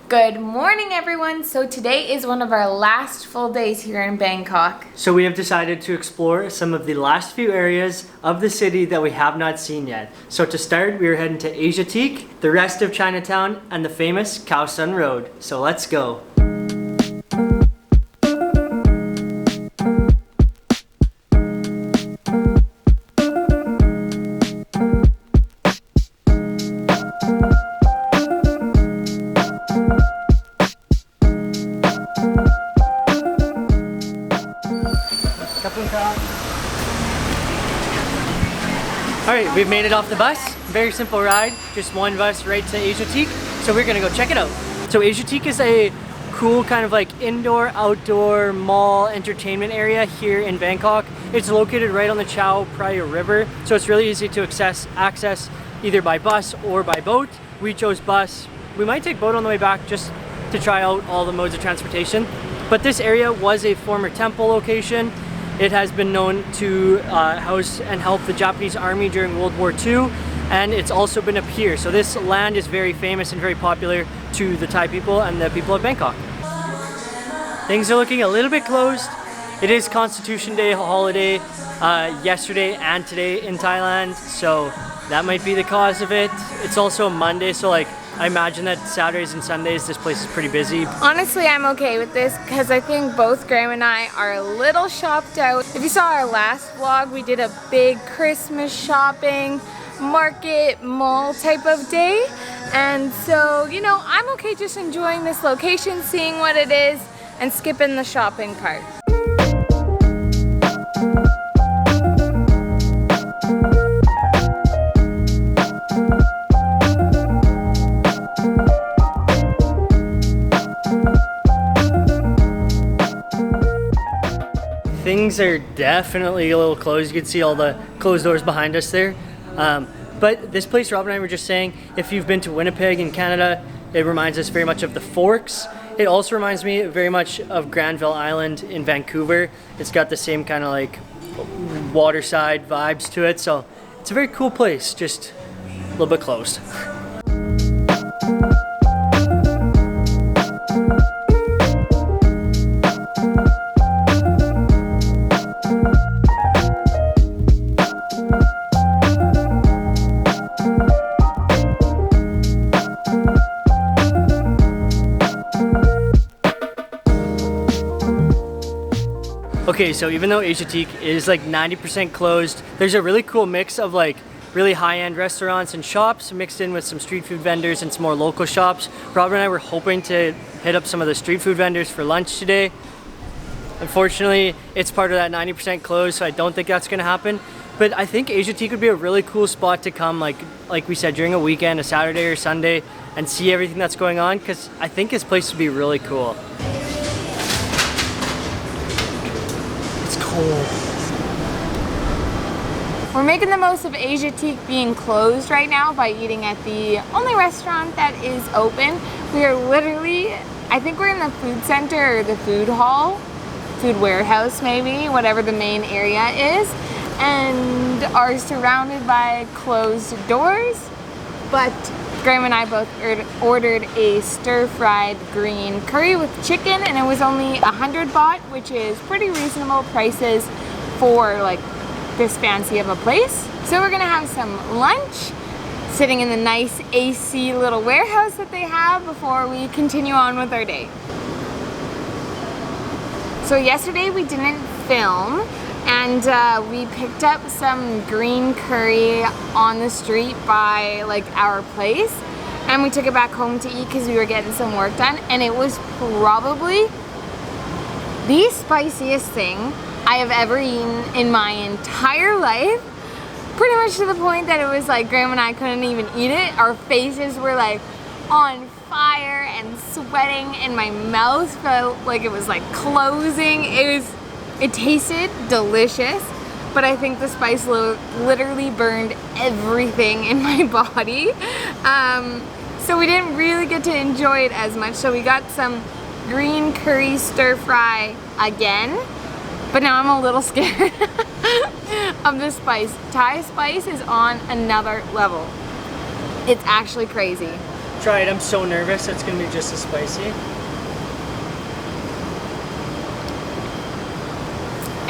Good morning, everyone. So today is one of our last full days here in Bangkok. So we have decided to explore some of the last few areas of the city that we have not seen yet. So to start, we are heading to Asiatique, the rest of ChinaTown, and the famous Khao Son Road. So let's go. Alright, we've made it off the bus. Very simple ride, just one bus right to Asiatique. So we're gonna go check it out. So Asiatique is a cool kind of like indoor, outdoor mall entertainment area here in Bangkok. It's located right on the Chao Phraya River, so it's really easy to access either by bus or by boat. We chose bus. We might take boat on the way back just to try out all the modes of transportation. But this area was a former temple location. It has been known to house and help the Japanese army during World War II, and it's also been a pier. So this land is very famous and very popular to the Thai people and the people of Bangkok. Things are looking a little bit closed. It is Constitution Day holiday yesterday and today in Thailand, so that might be the cause of it. It's also a Monday, so like I imagine that Saturdays and Sundays this place is pretty busy. Honestly, I'm okay with this because I think both Graham and I are a little shopped out. If you saw our last vlog, we did a big Christmas shopping, market, mall type of day. And so, you know, I'm okay just enjoying this location, seeing what it is, and skipping the shopping part. Things are definitely a little closed. You can see all the closed doors behind us there. But this place, Rob and I were just saying, if you've been to Winnipeg in Canada, it reminds us very much of the Forks. It also reminds me very much of Granville Island in Vancouver. It's got the same kind of like waterside vibes to it. So it's a very cool place, just a little bit closed. Okay, so even though Asiatique is like 90% closed, there's a really cool mix of like really high-end restaurants and shops mixed in with some street food vendors and some more local shops. Robert and I were hoping to hit up some of the street food vendors for lunch today. Unfortunately, it's part of that 90% closed, so I don't think that's gonna happen. But I think Asiatique would be a really cool spot to come, like we said, during a weekend, a Saturday or Sunday, and see everything that's going on, because I think this place would be really cool. We're making the most of Asiatique being closed right now by eating at the only restaurant that is open. We are literally, I think we're in the food center or the food hall, food warehouse maybe, whatever the main area is, and are surrounded by closed doors. But Graham and I both ordered a stir-fried green curry with chicken, and it was only 100 baht, which is pretty reasonable prices for like this fancy of a place. So we're gonna have some lunch, sitting in the nice AC little warehouse that they have before we continue on with our day. So yesterday we didn't film, and we picked up some green curry on the street by like our place, and we took it back home to eat because we were getting some work done, and it was probably the spiciest thing I have ever eaten in my entire life. Pretty much to the point that it was like Graham and I couldn't even eat it. Our faces were like on fire and sweating, and my mouth felt like it was like closing. It tasted delicious, but I think the spice literally burned everything in my body. So we didn't really get to enjoy it as much. So we got some green curry stir fry again, but now I'm a little scared of the spice. Thai spice is on another level. It's actually crazy. try it. I'm so nervous it's gonna be just as spicy.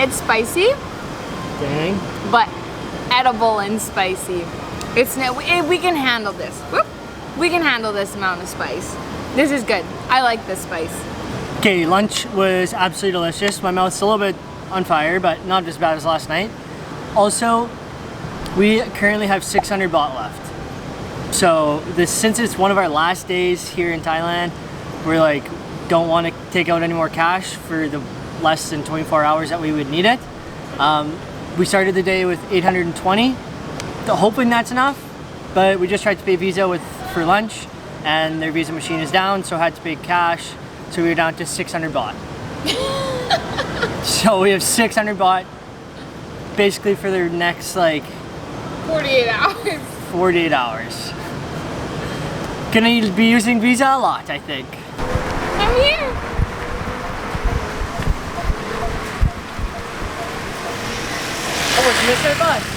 It's spicy, Dang. but edible and spicy. It's no, we can handle this. Whoop. We can handle this amount of spice. This is good. I like this spice. Okay, lunch was absolutely delicious. My mouth's a little bit on fire, but not as bad as last night. Also, we currently have 600 baht left. So since it's one of our last days here in Thailand, we're like, don't want to take out any more cash for the less than 24 hours that we would need it. We started the day with 820, hoping that's enough, but we just tried to pay Visa for lunch, and their Visa machine is down, so I had to pay cash, so we were down to 600 baht. So we have 600 baht basically for the next like 48 hours. 48 hours. Gonna be using Visa a lot, I think. I'm here. Almost missed our bus.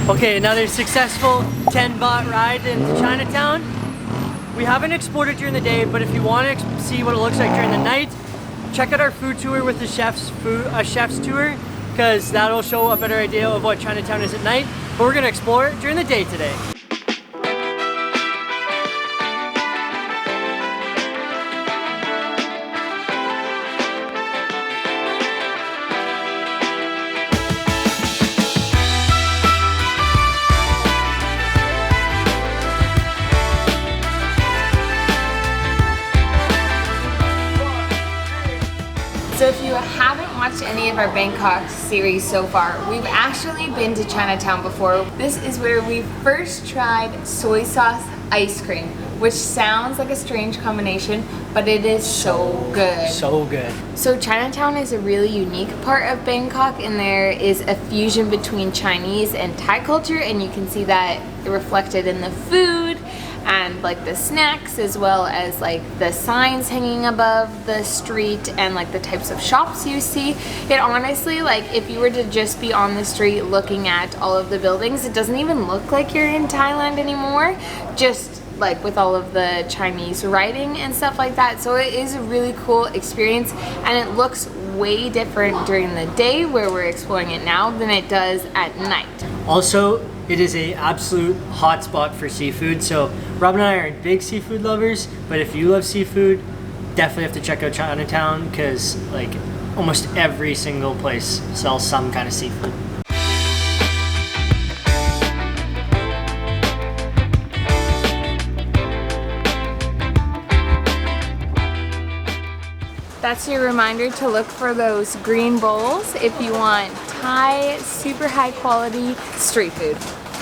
Okay, another successful 10 baht ride into Chinatown. We haven't explored it during the day, but if you want to see what it looks like during the night, check out our food tour with the chef's tour, because that'll show a better idea of what Chinatown is at night. But we're gonna explore it during the day today. So if you haven't watched any of our Bangkok series so far, we've actually been to Chinatown before. This is where we first tried soy sauce ice cream, which sounds like a strange combination, but it is so good. So good. So Chinatown is a really unique part of Bangkok, and there is a fusion between Chinese and Thai culture, and you can see that reflected in the food and like the snacks, as well as like the signs hanging above the street and like the types of shops you see. It honestly, like if you were to just be on the street looking at all of the buildings, it doesn't even look like you're in Thailand anymore, just like with all of the Chinese writing and stuff like that. So it is a really cool experience, and it looks way different during the day where we're exploring it now than it does at night. Also, it is a absolute hotspot for seafood. So Rob and I aren't big seafood lovers, but if you love seafood, definitely have to check out Chinatown, because like almost every single place sells some kind of seafood. That's your reminder to look for those green bowls if you want Thai, super high quality street food.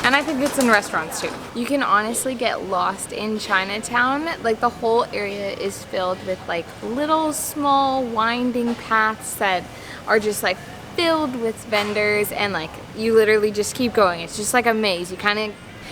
And I think it's in restaurants too. You can honestly get lost in Chinatown. Like the whole area is filled with like little small winding paths that are just like filled with vendors, and like you literally just keep going. It's just like a maze.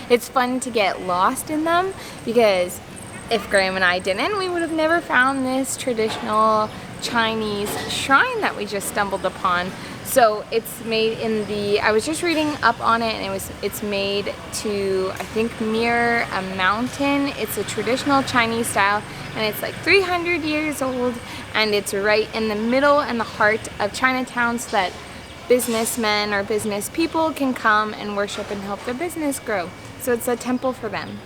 It's fun to get lost in them, because if Graham and I didn't, we would have never found this traditional Chinese shrine that we just stumbled upon. So it's made in I was just reading up on it, and it's made to, I think, mirror a mountain. It's a traditional Chinese style, and it's like 300 years old, and it's right in the middle and the heart of Chinatown, so that businessmen or business people can come and worship and help their business grow. So it's a temple for them.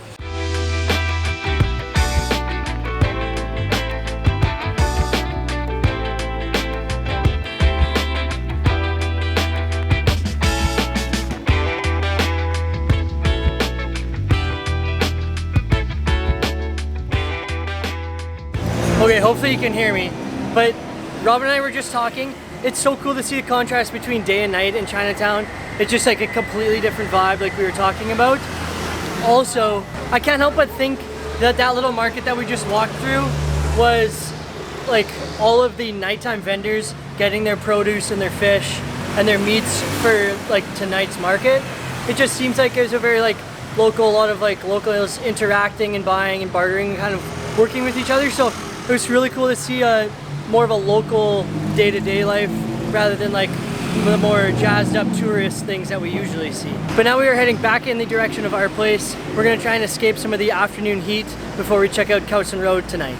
Okay, hopefully you can hear me, but Rob and I were just talking. It's so cool to see the contrast between day and night in Chinatown. It's just like a completely different vibe, like we were talking about. Also, I can't help but think that that little market that we just walked through was like all of the nighttime vendors getting their produce and their fish and their meats for like tonight's market. It just seems like there's a very like local, a lot of like locals interacting and buying and bartering, kind of working with each other. So It was really cool to see more of a local day-to-day life rather than like the more jazzed up tourist things that we usually see. But now we are heading back in the direction of our place. We're gonna try and escape some of the afternoon heat before we check out Khao Son Road tonight.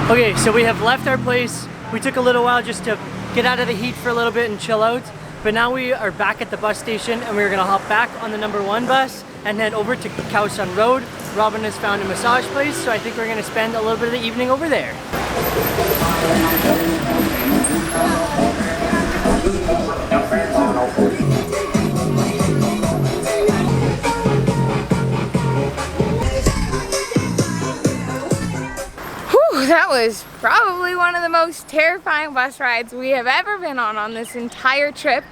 Okay, so we have left our place. We took a little while just to get out of the heat for a little bit and chill out. But now we are back at the bus station and we're gonna hop back on the #1 bus and head over to Khao Son Road. Robin has found a massage place, so I think we're gonna spend a little bit of the evening over there. That was probably one of the most terrifying bus rides we have ever been on this entire trip.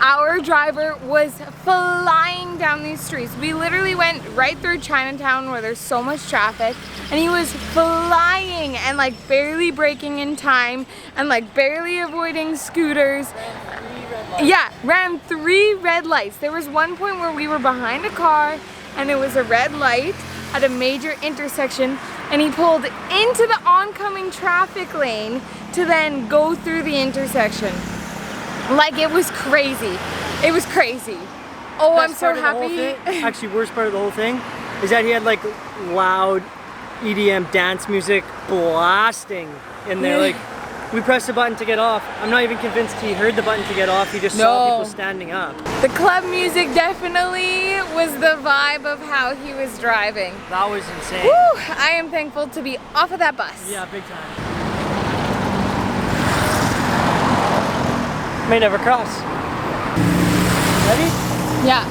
Our driver was flying down these streets. We literally went right through ChinaTown where there's so much traffic, and he was flying and like barely braking in time and like barely avoiding scooters. Yeah, ran 3 red lights. There was one point where we were behind a car and it was a red light at a major intersection, and he pulled into the oncoming traffic lane to then go through the intersection. Like, it was crazy. It was crazy. Oh, I'm so happy. Actually, worst part of the whole thing is that he had like loud EDM dance music blasting in there. Like, we pressed the button to get off. I'm not even convinced he heard the button to get off. He just saw people standing up. The club music definitely was the vibe of how he was driving. That was insane. Woo! I am thankful to be off of that bus. Yeah, big time. May never cross. Ready? Yeah.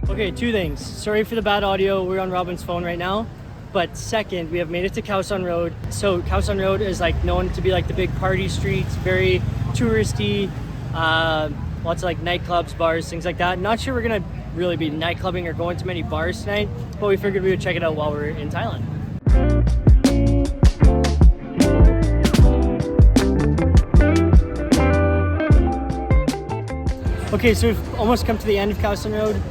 Okay, 2 things. Sorry for the bad audio. We're on Robin's phone right now. But second, we have made it to Khao Son Road. So Khao Son Road is like known to be like the big party streets, very touristy, lots of like nightclubs, bars, things like that. Not sure we're gonna really be nightclubbing or going to many bars tonight, but we figured we would check it out while we're in Thailand. Okay, so we've almost come to the end of Khao Son Road.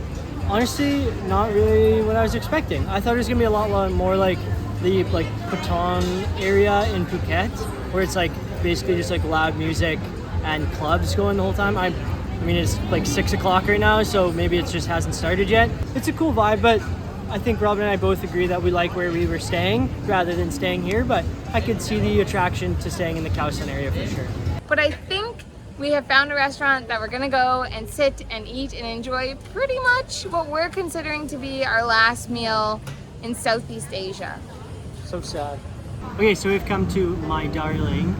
Honestly, not really what I was expecting. I thought it was gonna be a lot more like the Patong area in Phuket, where it's like basically just like loud music and clubs going the whole time. I mean, it's like 6 o'clock right now, so maybe it just hasn't started yet. It's a cool vibe, but I think Robin and I both agree that we like where we were staying rather than staying here, but I could see the attraction to staying in the Khao Son area for sure. But I think we have found a restaurant that we're gonna go and sit and eat and enjoy pretty much what we're considering to be our last meal in Southeast Asia. So sad. Okay, so we've come to My Darling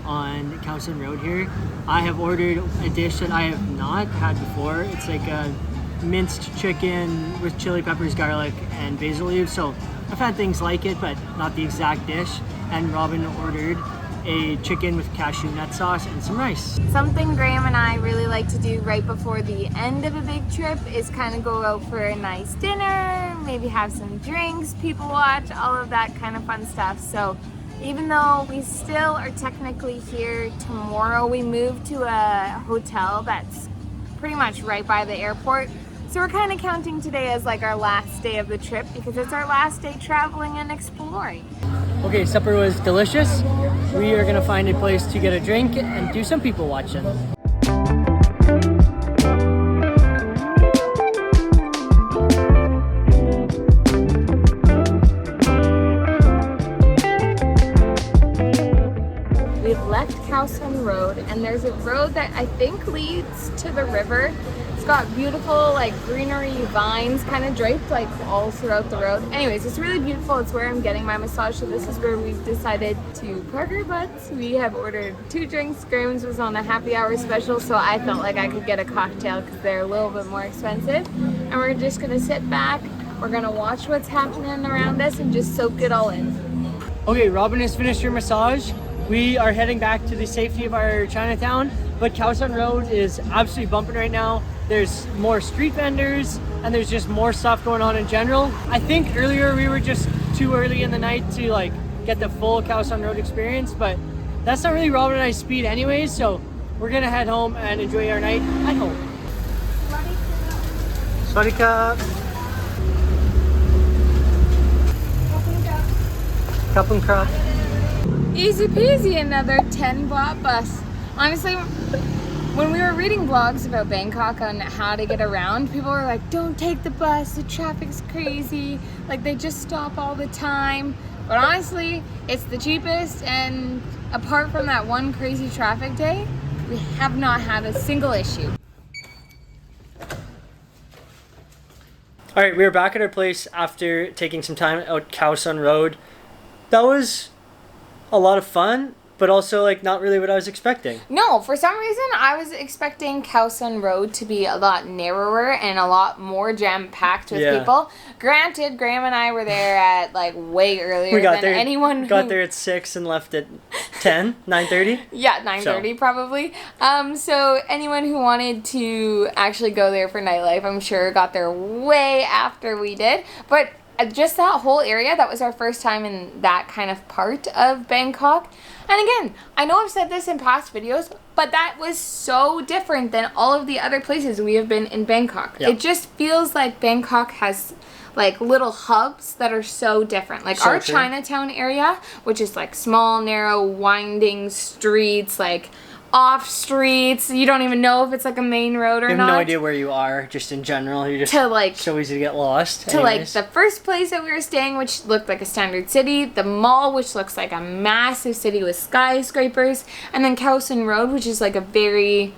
on Khao Son Road here. I have ordered a dish that I have not had before. It's like a minced chicken with chili peppers, garlic, and basil leaves. So I've had things like it, but not the exact dish. And Robin ordered a chicken with cashew nut sauce and some rice. Something Graham and I really like to do right before the end of a big trip is kind of go out for a nice dinner, maybe have some drinks, people watch, all of that kind of fun stuff. So even though we still are technically here tomorrow, we moved to a hotel that's pretty much right by the airport. So we're kind of counting today as like our last day of the trip because it's our last day traveling and exploring. Okay, supper was delicious. We are gonna find a place to get a drink and do some people watching. We've left Khao Son Road and there's a road that I think leads to the river. It's got beautiful like greenery vines kind of draped like all throughout the road. Anyways, it's really beautiful. It's where I'm getting my massage, so this is where we've decided to park our butts. We have ordered 2 drinks. Graham's was on a happy hour special, so I felt like I could get a cocktail because they're a little bit more expensive. And we're just gonna sit back, We're gonna watch what's happening around us and just soak it all in. Okay, Robin has finished her massage. We are heading back to the safety of our Chinatown, but Khao Son Road is absolutely bumping right now. There's more street vendors and there's just more stuff going on in general. I think earlier we were just too early in the night to like get the full Khao Son Road experience, but that's not really Robin and I's speed anyways, so we're gonna head home and enjoy our night at home. Sawadee ka. Kapung krap. Easy peasy, another 10 baht bus. Honestly, when we were reading blogs about Bangkok on how to get around, people were like, don't take the bus, the traffic's crazy, like they just stop all the time. But honestly, it's the cheapest, and apart from that one crazy traffic day, we have not had a single issue. All right, we are back at our place after taking some time out Khao Son Road. That was a lot of fun, but also like not really what I was expecting. No, for some reason I was expecting Khao Son Road to be a lot narrower and a lot more jam-packed with people. Granted, Graham and I were there at like way earlier than anyone. Got there at 6 and left at 10, 9:30. Yeah, 9:30 probably. So anyone who wanted to actually go there for nightlife, I'm sure got there way after we did. But just that whole area, that was our first time in that kind of part of Bangkok. And again, I know I've said this in past videos, but that was so different than all of the other places we have been in Bangkok. Yep. It just feels like Bangkok has like little hubs that are so different. Like our Chinatown area, which is like small, narrow, winding streets, like off streets. You don't even know if it's like a main road or not. You have no idea where you are, just in general. You're just so easy to get lost. To like the first place that we were staying, which looked like a standard city, the mall, which looks like a massive city with skyscrapers, and then Khao Son Road, which is like a very...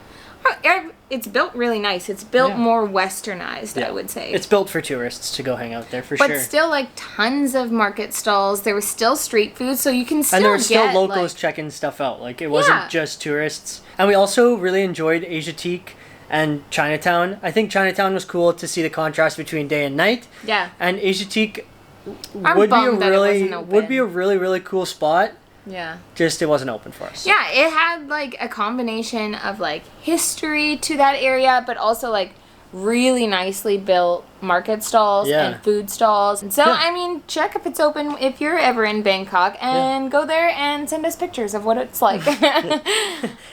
It's built really nice. It's built more westernized, I would say. It's built for tourists to go hang out there, for sure. But still, like, tons of market stalls. There was still street food, so you can still And there were still locals checking stuff out. Like, it wasn't just tourists. And we also really enjoyed Asiatique and Chinatown. I think Chinatown was cool to see the contrast between day and night. Yeah. And Asiatique would be a really, really cool spot. Yeah. Just it wasn't open for us. Yeah, it had like a combination of like history to that area, but also like really nicely built market stalls and food stalls. And so, I mean, check if it's open if you're ever in Bangkok and go there and send us pictures of what it's like.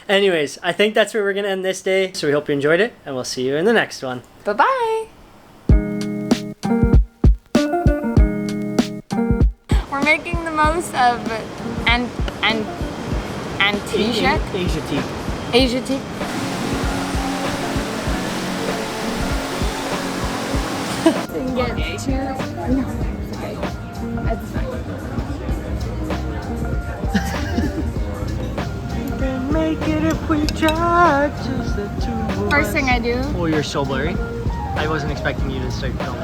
Anyways, I think that's where we're going to end this day. So we hope you enjoyed it, and we'll see you in the next one. Bye-bye. We're making the most of Asiatique. Asiatique. Didn't get too... No, it's okay. It's fine. We can make it if we try, just the two of us. First thing I do... Oh, you're so blurry. I wasn't expecting you to start filming.